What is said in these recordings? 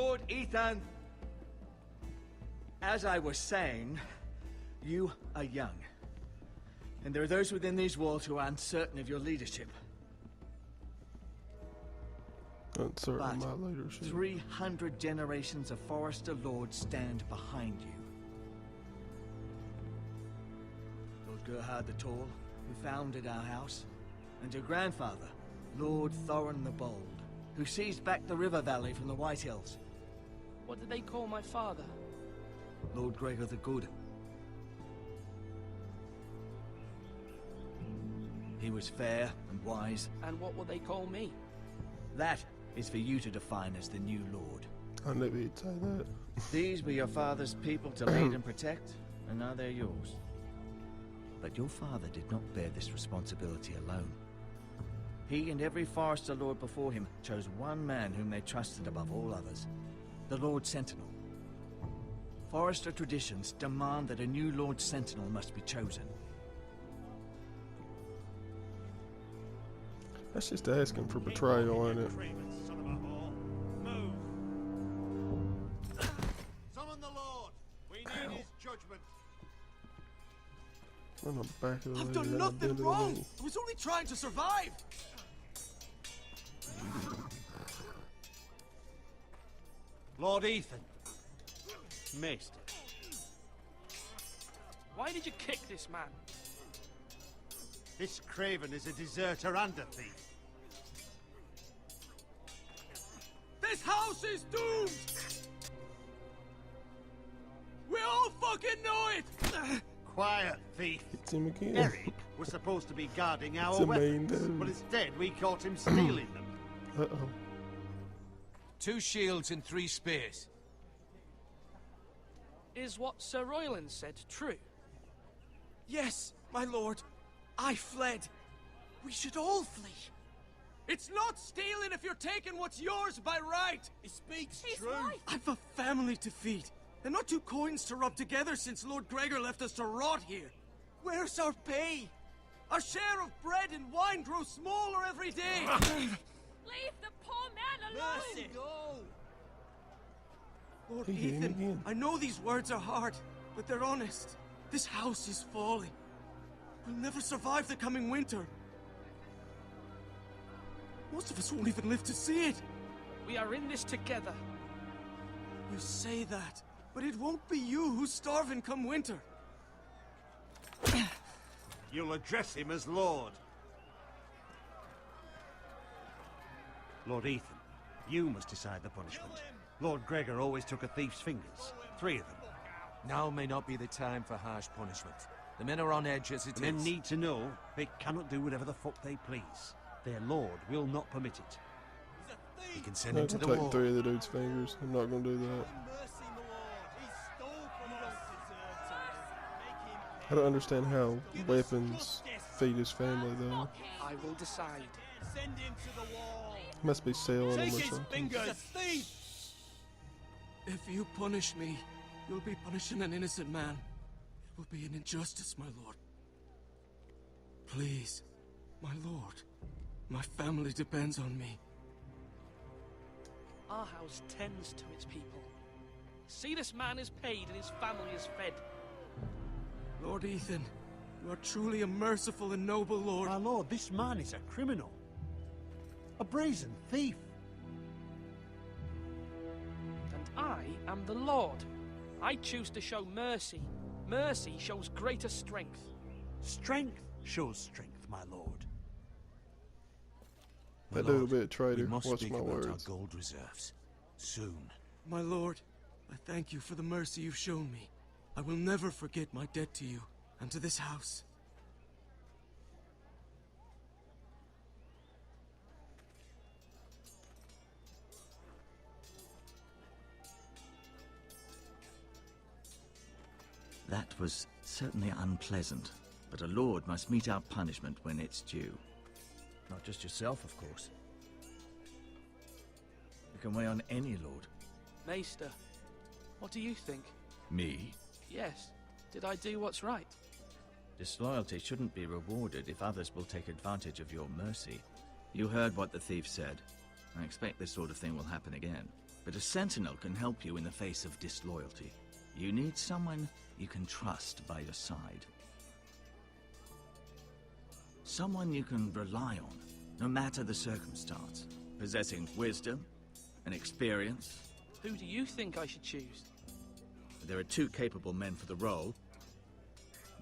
Lord Ethan. As I was saying, you are young. And there are those within these walls who are uncertain of your leadership. Uncertain of my But leadership. 300 generations of Forester Lords stand behind you. Lord Gerhard the Tall, who founded our house, and your grandfather, Lord Thorin the Bold, who seized back the river valley from the White Hills. What did they call my father? Lord Gregor the Good. He was fair and wise. And what will they call me? That is for you to define as the new lord. I knew he'd say that. These were your father's people to lead and protect, and now they're yours. But your father did not bear this responsibility alone. He and every Forester Lord before him chose one man whom they trusted above all others, the Lord Sentinel. Forester traditions demand that a new Lord Sentinel must be chosen. That's just asking for betrayal, ain't it? Son of a whore. Move. Summon the Lord. We need his judgment. On the back of the I've head, done I've nothing been to the wrong. knee. I was only trying to survive. Lord Ethan. Missed. Why did you kick this man? This craven is a deserter and a thief. This house is doomed. We all fucking know it. Quiet, thief. It's him again. Eric was supposed to be guarding our It's a main weapons, dude. but instead we caught him stealing them. Uh-oh. 2 shields and 3 spears. Is what Sir Royland said true? Yes, my lord. I fled. We should all flee. It's not stealing if you're taking what's yours by right. He speaks He's true. right. I've a family to feed, and not 2 coins to rub together since Lord Gregor left us to rot here. Where's our pay? Our share of bread and wine grows smaller every day. Leave the poor man alone! Mercy. Lord He hit him Ethan, again. I know these words are hard, but they're honest. This house is falling. We'll never survive the coming winter. Most of us won't even live to see it. We are in this together. You say that, but it won't be you who's starving come winter. You'll address him as Lord. Lord Ethan, you must decide the punishment. Lord Gregor always took a thief's fingers. 3 of them. Now may not be the time for harsh punishment. The men are on edge as it The men is. need to know they cannot do whatever the fuck they please. Their lord will not permit it. We can send I'm him to gonna the take wall. 3 of the dude's fingers. I'm not gonna do that. I don't understand how weapons feed his family, though. I will decide. Send him to the wall. Must be selling them or something. Fingers. A thief. If you punish me, you'll be punishing an innocent man. It will be an injustice, my lord. Please, my lord. My family depends on me. Our house tends to its people. See, this man is paid and his family is fed. Lord Ethan, you are truly a merciful and noble lord. My lord, this man is a criminal. A brazen thief. And I am the Lord. I choose to show mercy. Mercy shows greater strength. Strength shows strength, my lord. That dude will be a We traitor. must Watch speak my about our words. gold reserves. Soon. My lord, I thank you for the mercy you've shown me. I will never forget my debt to you and to this house. That was certainly unpleasant, but a lord must mete out punishment when it's due. Not just yourself, of course. You can weigh on any lord. Maester, what do you think? Me? Yes. Did I do what's right? Disloyalty shouldn't be rewarded if others will take advantage of your mercy. You heard what the thief said. I expect this sort of thing will happen again. But a sentinel can help you in the face of disloyalty. You need someone you can trust by your side. Someone you can rely on, no matter the circumstance. Possessing wisdom and experience. Who do you think I should choose? There are two capable men for the role.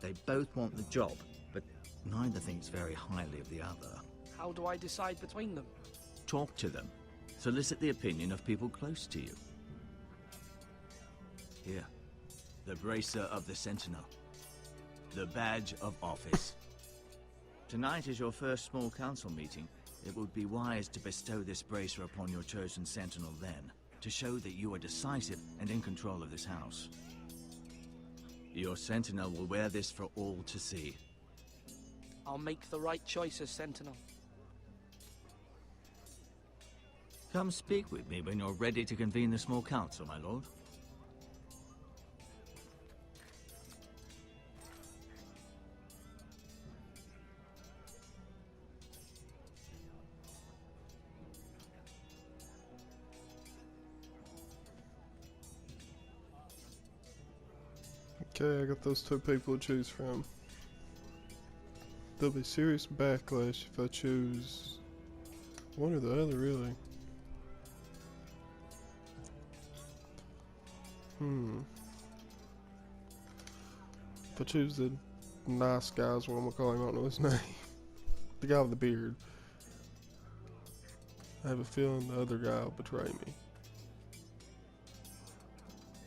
They both want the job, but neither thinks very highly of the other. How do I decide between them? Talk to them. Solicit the opinion of people close to you. Here, the bracer of the Sentinel. The badge of office. Tonight is your first small council meeting. It would be wise to bestow this bracer upon your chosen Sentinel then, to show that you are decisive and in control of this house. Your Sentinel will wear this for all to see. I'll make the right choice as Sentinel. Come speak with me when you're ready to convene the small council, my lord. Okay, I got those two people to choose from. There'll be serious backlash if I choose one or the other, really. If I choose the nice guy is what I'm gonna call him, I don't know his name. The guy with the beard. I have a feeling the other guy will betray me.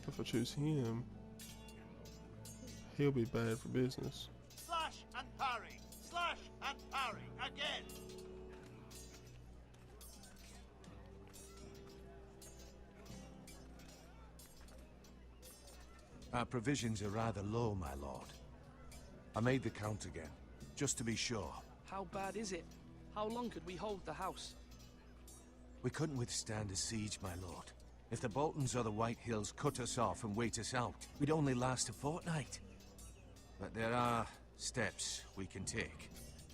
If I choose him, he'll be bad for business. Slash and parry! Slash and parry! Again! Our provisions are rather low, my lord. I made the count again, just to be sure. How bad is it? How long could we hold the house? We couldn't withstand a siege, my lord. If the Boltons or the White Hills cut us off and wait us out, we'd only last a fortnight. But there are steps we can take.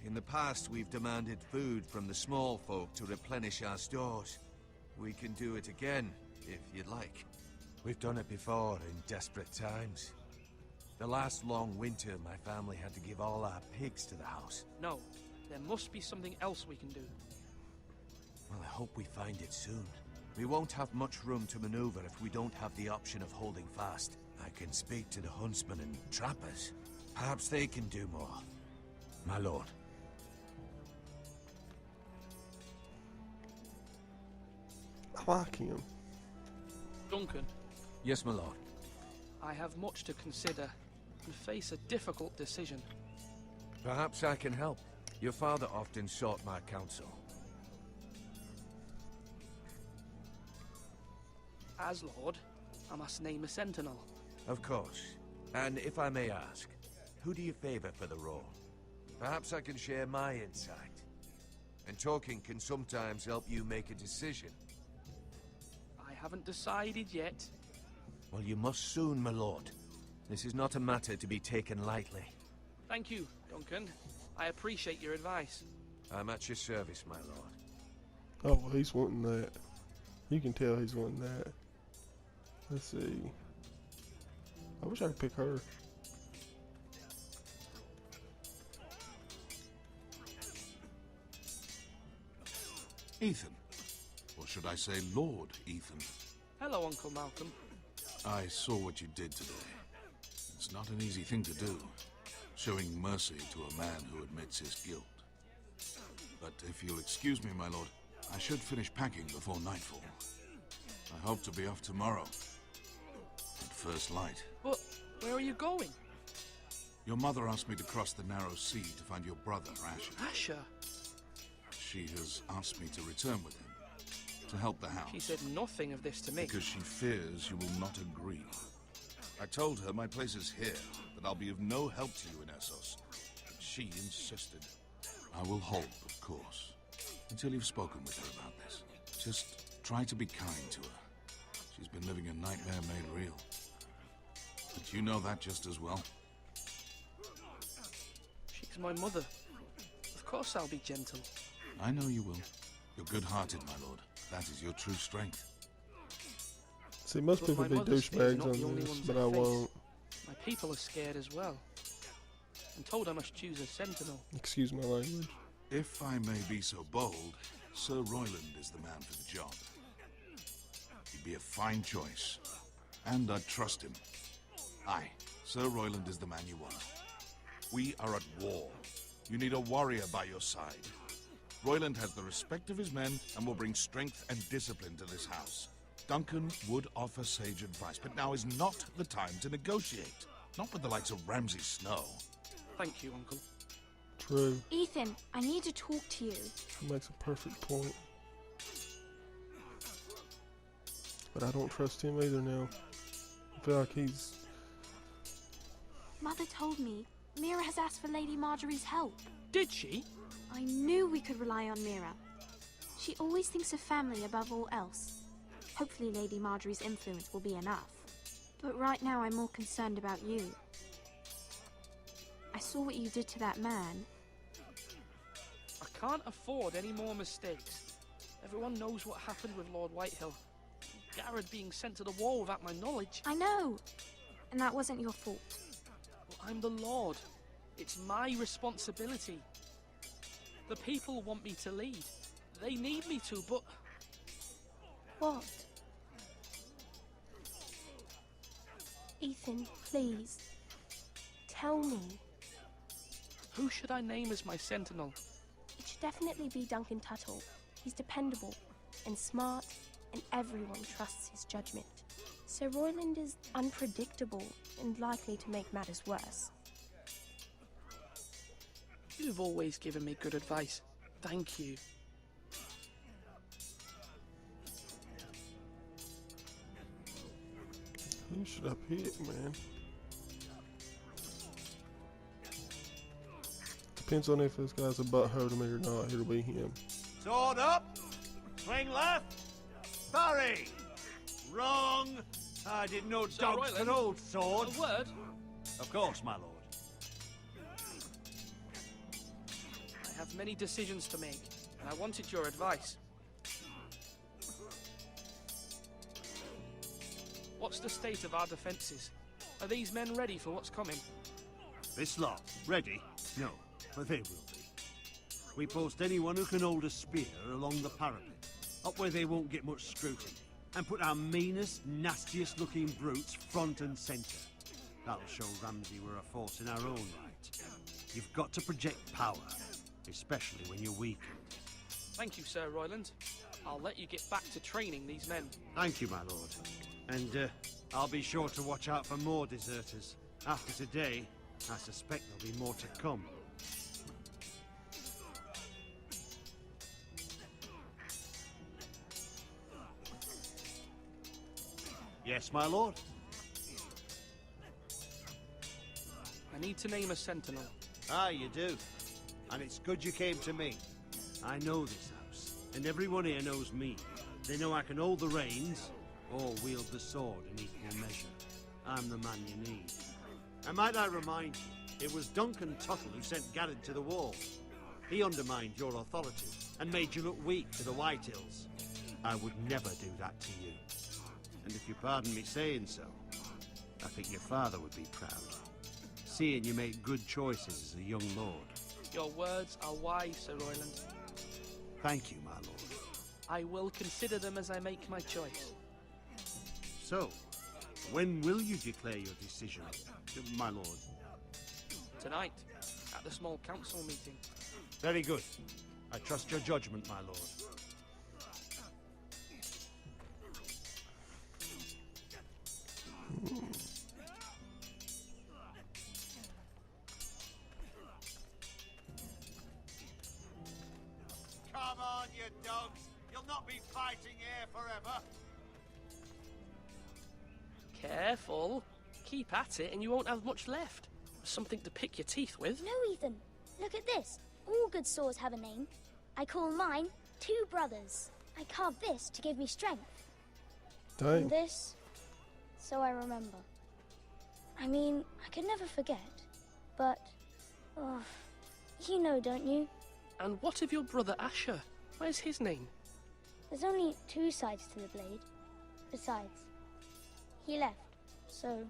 In the past, we've demanded food from the small folk to replenish our stores. We can do it again, if you'd like. We've done it before in desperate times. The last long winter, my family had to give all our pigs to the house. No, there must be something else we can do. Well, I hope we find it soon. We won't have much room to maneuver if we don't have the option of holding fast. I can speak to the huntsmen and trappers. Perhaps they can do more. My lord. I like him. Duncan, Yes, my lord. I have much to consider and face a difficult decision. Perhaps I can help. Your father often sought my counsel. As Lord, I must name a sentinel. Of course. And if I may ask, who do you favor for the role? Perhaps I can share my insight. And talking can sometimes help you make a decision. I haven't decided yet. Well, you must soon, my lord. This is not a matter to be taken lightly. Thank you, Duncan. I appreciate your advice. I'm at your service, my lord. Oh, well, he's wanting that. You can tell he's wanting that. Let's see. I wish I could pick her. Ethan. Or should I say Lord Ethan? Hello, Uncle Malcolm. I saw what you did today. It's not an easy thing to do, showing mercy to a man who admits his guilt. But if you'll excuse me, my lord, I should finish packing before nightfall. I hope to be off tomorrow, at first light. But where are you going? Your mother asked me to cross the narrow sea to find your brother, Asher. Asher? She has asked me to return with him, to help the house. She said nothing of this to me. Because she fears you will not agree. I told her my place is here, that I'll be of no help to you in Essos. But she insisted. I will hold, of course, until you've spoken with her about this. Just try to be kind to her. She's been living a nightmare made real. But you know that just as well. She's my mother. Of course I'll be gentle. I know you will. You're good-hearted, my lord. That is your true strength. See, most But people my be mother's fears are douchebags not the on only this, ones but I I face. won't. My people are scared as well. I'm told I must choose a sentinel. Excuse my language. If I may be so bold, Sir Royland is the man for the job. He'd be a fine choice, and I'd trust him. Aye, Sir Royland is the man you want. We are at war. You need a warrior by your side. Royland has the respect of his men and will bring strength and discipline to this house. Duncan would offer sage advice, but now is not the time to negotiate. Not with the likes of Ramsay Snow. Thank you, Uncle. True. Ethan, I need to talk to you. He makes a perfect point. But I don't trust him either now. I feel like he's... Mother told me Mira has asked for Lady Marjorie's help. Did she? I knew we could rely on Mira. She always thinks of family above all else. Hopefully Lady Marjorie's influence will be enough. But right now I'm more concerned about you. I saw what you did to that man. I can't afford any more mistakes. Everyone knows what happened with Lord Whitehill. Garrett being sent to the wall without my knowledge. I know. And that wasn't your fault. Well, I'm the Lord. It's my responsibility. The people want me to lead. They need me to, but... What? Ethan, please. Tell me. Who should I name as my sentinel? It should definitely be Duncan Tuttle. He's dependable and smart, and everyone trusts his judgment. Sir Royland is unpredictable and likely to make matters worse. You've always given me good advice. Thank you. Who should I pick, man? Depends on if this guy's a butthurt to me or not. It'll be him. Sword up! Swing left! Parry! Wrong! I didn't know Sir dogs Royland, could hold swords. A word? Of course, my lord. I have many decisions to make, and I wanted your advice. What's the state of our defences? Are these men ready for what's coming? This lot, ready? No, but they will be. We post anyone who can hold a spear along the parapet, up where they won't get much scrutiny, and put our meanest, nastiest looking brutes front and centre. That'll show Ramsay we're a force in our own right. You've got to project power, especially when you're weakened. Thank you, Sir Royland. I'll let you get back to training these men. Thank you, my lord. And I'll be sure to watch out for more deserters. After today, I suspect there'll be more to come. Yes, my lord? I need to name a sentinel. Ah, you do. And it's good you came to me. I know this house, and everyone here knows me. They know I can hold the reins, or wield the sword in equal measure. I'm the man you need. And might I remind you, it was Duncan Tuttle who sent Garrett to the wall. He undermined your authority, and made you look weak to the Whitehills. I would never do that to you. And if you pardon me saying so, I think your father would be proud. Seeing you make good choices as a young lord. Your words are wise, Sir Royland. Thank you, my lord. I will consider them as I make my choice. So, when will you declare your decision, my lord? Tonight, at the small council meeting. Very good. I trust your judgment, my lord. Come on, you dogs. You'll not be fighting here forever. Careful. Keep at it and you won't have much left. Something to pick your teeth with. No, Ethan. Look at this. All good swords have a name. I call mine Two Brothers. I carved this to give me strength. Dang. And this, so I remember. I mean, I could never forget. But, oh, you know, don't you? And what of your brother Asher? Where's his name? There's only two sides to the blade. Besides, he left, so...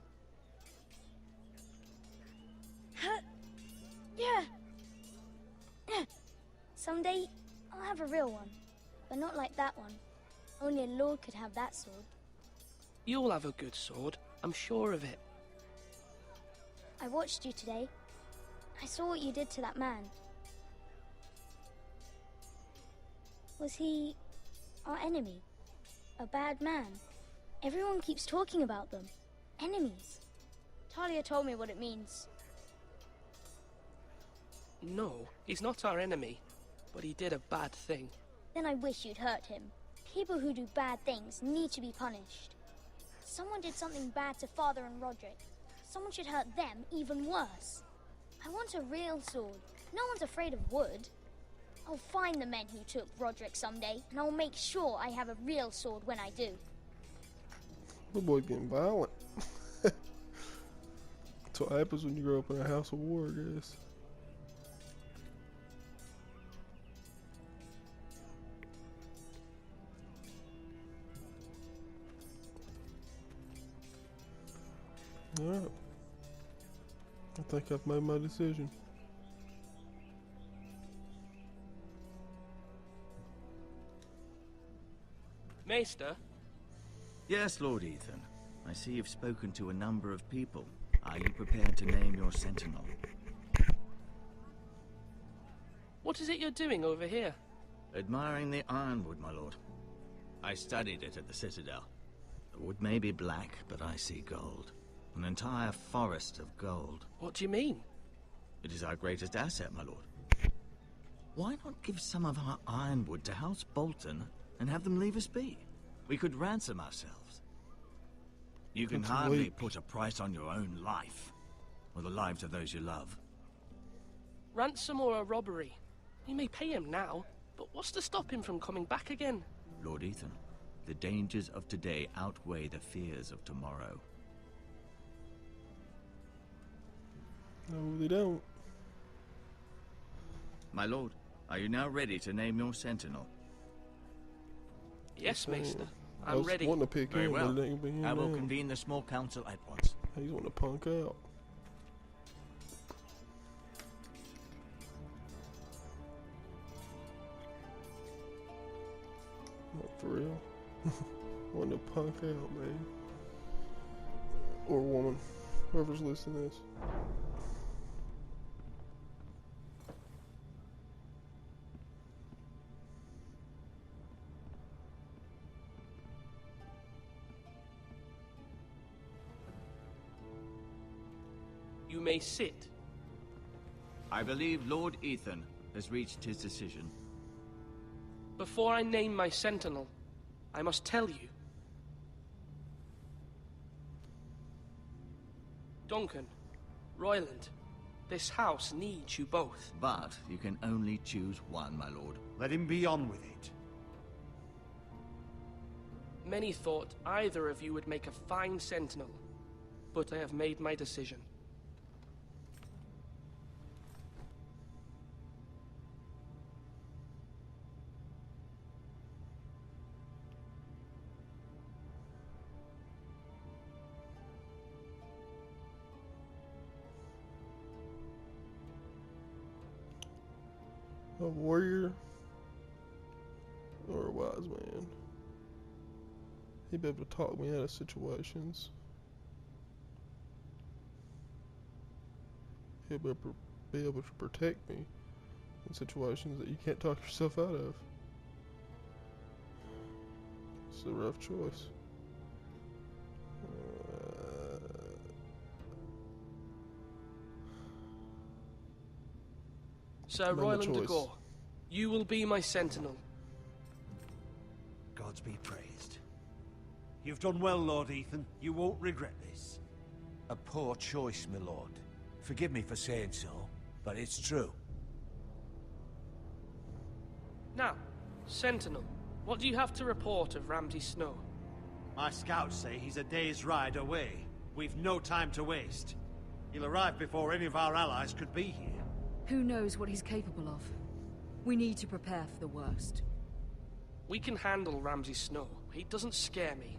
Yeah! Someday, I'll have a real one. But not like that one. Only a lord could have that sword. You'll have a good sword, I'm sure of it. I watched you today. I saw what you did to that man. Was he our enemy? A bad man? Everyone keeps talking about them. Enemies. Talia told me what it means. No, he's not our enemy, but he did a bad thing. Then I wish you'd hurt him. People who do bad things need to be punished. Someone did something bad to Father and Roderick. Someone should hurt them even worse. I want a real sword. No one's afraid of wood. I'll find the men who took Roderick someday, and I'll make sure I have a real sword when I do. The boy getting violent. That's what happens when you grow up in a house of war, I guess. Alright. I think I've made my decision. Maester? Yes, Lord Ethan. I see you've spoken to a number of people. Are you prepared to name your sentinel? What is it you're doing over here? Admiring the ironwood, my lord. I studied it at the Citadel. The wood may be black, but I see gold. An entire forest of gold. What do you mean? It is our greatest asset, my lord. Why not give some of our ironwood to House Bolton and have them leave us be? We could ransom ourselves. You can hardly put a price on your own life, or the lives of those you love. Ransom or a robbery? You may pay him now, but what's to stop him from coming back again? Lord Ethan, the dangers of today outweigh the fears of tomorrow. No, they don't. My lord, are you now ready to name your sentinel? Yes, Maester. I I'm was ready. wanting to pick Very him, well. but it ain't been I will now. convene the small council at once. He's wanting to punk out. Not for real. Wanting to punk out, man. Or woman. Whoever's listening to this. You may sit. I believe Lord Ethan has reached his decision. Before I name my sentinel, I must tell you. Duncan, Royland, this house needs you both. But you can only choose one, my lord. Let him be on with it. Many thought either of you would make a fine sentinel, but I have made my decision. A warrior or a wise man. He'd be able to talk me out of situations. He'll be able to protect me in situations that you can't talk yourself out of. It's a rough choice. Sir Royland de Gore, you will be my sentinel. Gods be praised. You've done well, Lord Ethan. You won't regret this. A poor choice, my lord. Forgive me for saying so, but it's true. Now, sentinel, what do you have to report of Ramsay Snow? My scouts say he's a day's ride away. We've no time to waste. He'll arrive before any of our allies could be here. Who knows what he's capable of? We need to prepare for the worst. We can handle Ramsay Snow. He doesn't scare me.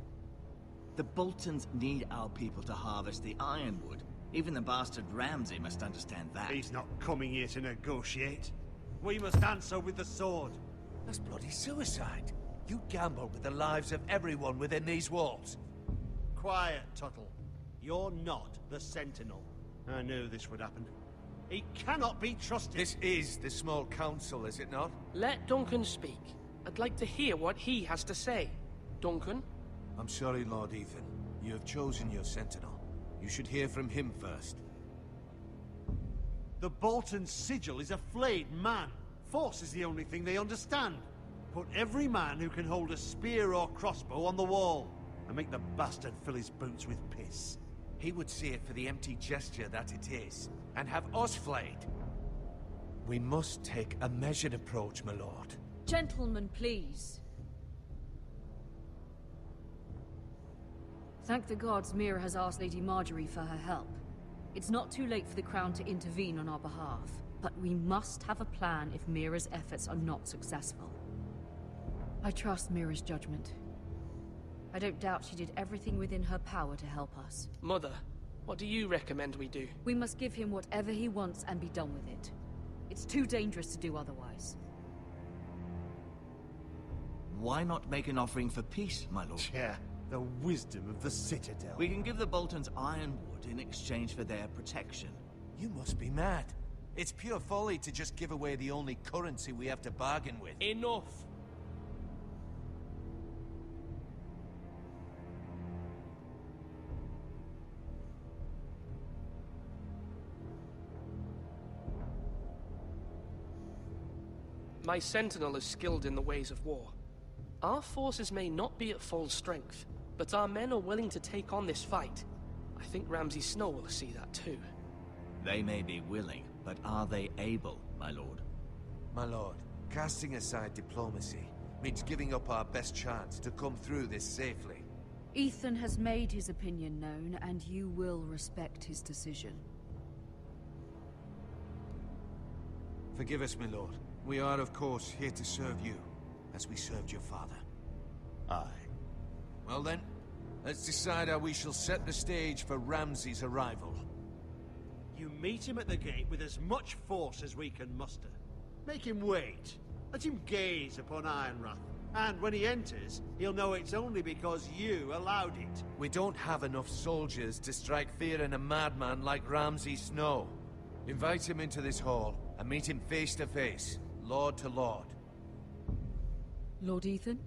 The Boltons need our people to harvest the ironwood. Even the bastard Ramsay must understand that. He's not coming here to negotiate. We must answer with the sword. That's bloody suicide. You gambled with the lives of everyone within these walls. Quiet, Tuttle. You're not the Sentinel. I knew this would happen. He cannot be trusted. This is the small council, is it not? Let Duncan speak. I'd like to hear what he has to say. Duncan? I'm sorry, Lord Ethan. You have chosen your Sentinel. You should hear from him first. The Bolton sigil is a flayed man. Force is the only thing they understand. Put every man who can hold a spear or crossbow on the wall, and make the bastard fill his boots with piss. He would see it for the empty gesture that it is, and have us flayed. We must take a measured approach, my lord. Gentlemen, please. Thank the gods Mira has asked Lady Marjorie for her help. It's not too late for the Crown to intervene on our behalf, but we must have a plan if Mira's efforts are not successful. I trust Mira's judgment. I don't doubt she did everything within her power to help us. Mother, what do you recommend we do? We must give him whatever he wants and be done with it. It's too dangerous to do otherwise. Why not make an offering for peace, my lord? Yeah, the wisdom of the Citadel. We can give the Boltons ironwood in exchange for their protection. You must be mad. It's pure folly to just give away the only currency we have to bargain with. Enough! My Sentinel is skilled in the ways of war. Our forces may not be at full strength, but our men are willing to take on this fight. I think Ramsay Snow will see that too. They may be willing, but are they able, my lord? My lord, casting aside diplomacy means giving up our best chance to come through this safely. Ethan has made his opinion known, and you will respect his decision. Forgive us, my lord. We are, of course, here to serve you, as we served your father. Aye. Well then, let's decide how we shall set the stage for Ramsay's arrival. You meet him at the gate with as much force as we can muster. Make him wait. Let him gaze upon Ironrath. And when he enters, he'll know it's only because you allowed it. We don't have enough soldiers to strike fear in a madman like Ramsay Snow. Invite him into this hall, and meet him face to face, lord to lord. Lord Ethan?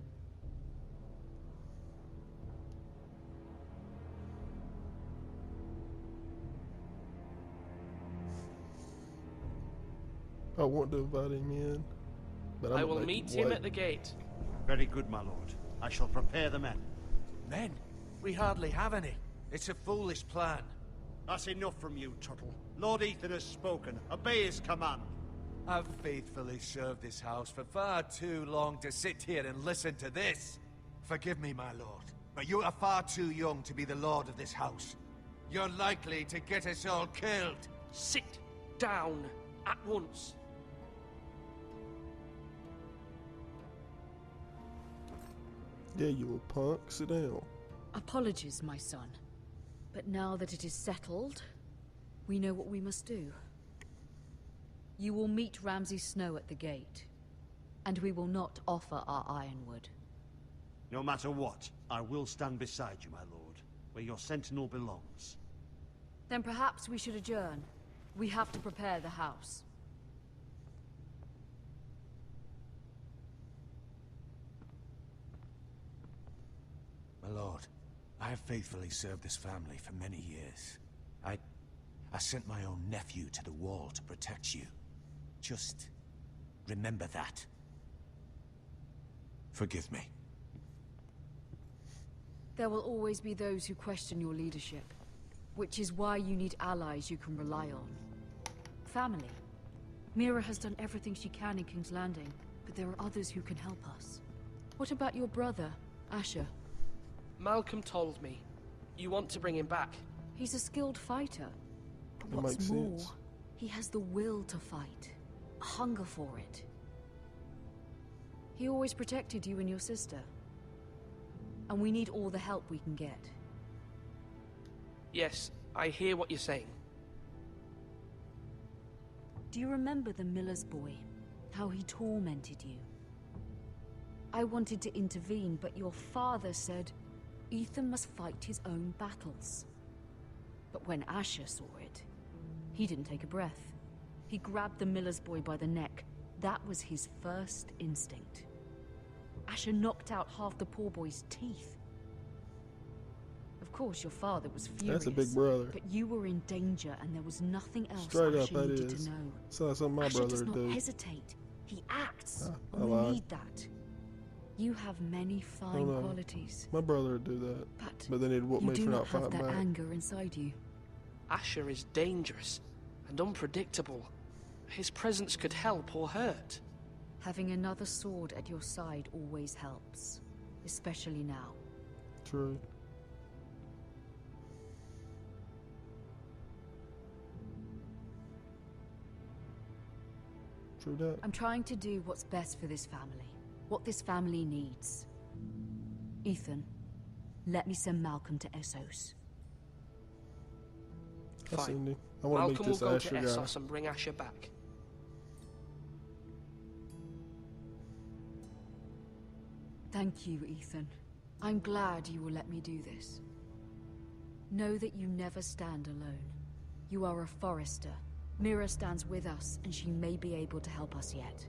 I want to invite him in, but I will meet him at the gate. Very good, my lord. I shall prepare the men. Men? We hardly have any. It's a foolish plan. That's enough from you, Tuttle. Lord Ethan has spoken. Obey his command. I've faithfully served this house for far too long to sit here and listen to this. Forgive me, my lord, but you are far too young to be the lord of this house. You're likely to get us all killed. Sit down at once. Yeah, you a punk. Sit down. Apologies, my son. But now that it is settled, we know what we must do. You will meet Ramsay Snow at the gate, and we will not offer our ironwood. No matter what, I will stand beside you, my lord, where your sentinel belongs. Then perhaps we should adjourn. We have to prepare the house. My lord, I have faithfully served this family for many years. I sent my own nephew to the wall to protect you. Just remember that. Forgive me. There will always be those who question your leadership, which is why you need allies you can rely on. Family. Mira has done everything she can in King's Landing, but there are others who can help us. What about your brother, Asher? Malcolm told me. You want to bring him back? He's a skilled fighter. That What's makes more, sense. he has the will to fight. A hunger for it. He always protected you and your sister. And we need all the help we can get. Yes, I hear what you're saying. Do you remember the miller's boy? How he tormented you? I wanted to intervene, but your father said Ethan must fight his own battles. But when Asher saw it, he didn't take a breath. He grabbed the miller's boy by the neck. That was his first instinct. Asher knocked out half the poor boy's teeth. Of course, your father was furious. That's a big brother. But you were in danger, and there was nothing else Straight up, Asher that needed is. to know. Sounds like something my Asher brother does would not do. hesitate. He acts. I And we lied. need that. You have many fine qualities. My brother would do that. But then he'd whoop You me do for not not have fighting that back. anger inside you. Asher is dangerous and unpredictable. His presence could help or hurt. Having another sword at your side always helps. Especially now. True. True that. I'm trying to do what's best for this family. What this family needs. Ethan, let me send Malcolm to Essos. That's Fine. Cindy. I want to meet Malcolm will this go Asher to guy. Essos and bring Asher back. Thank you, Ethan. I'm glad you will let me do this. Know that you never stand alone. You are a forester. Mira stands with us, and she may be able to help us yet.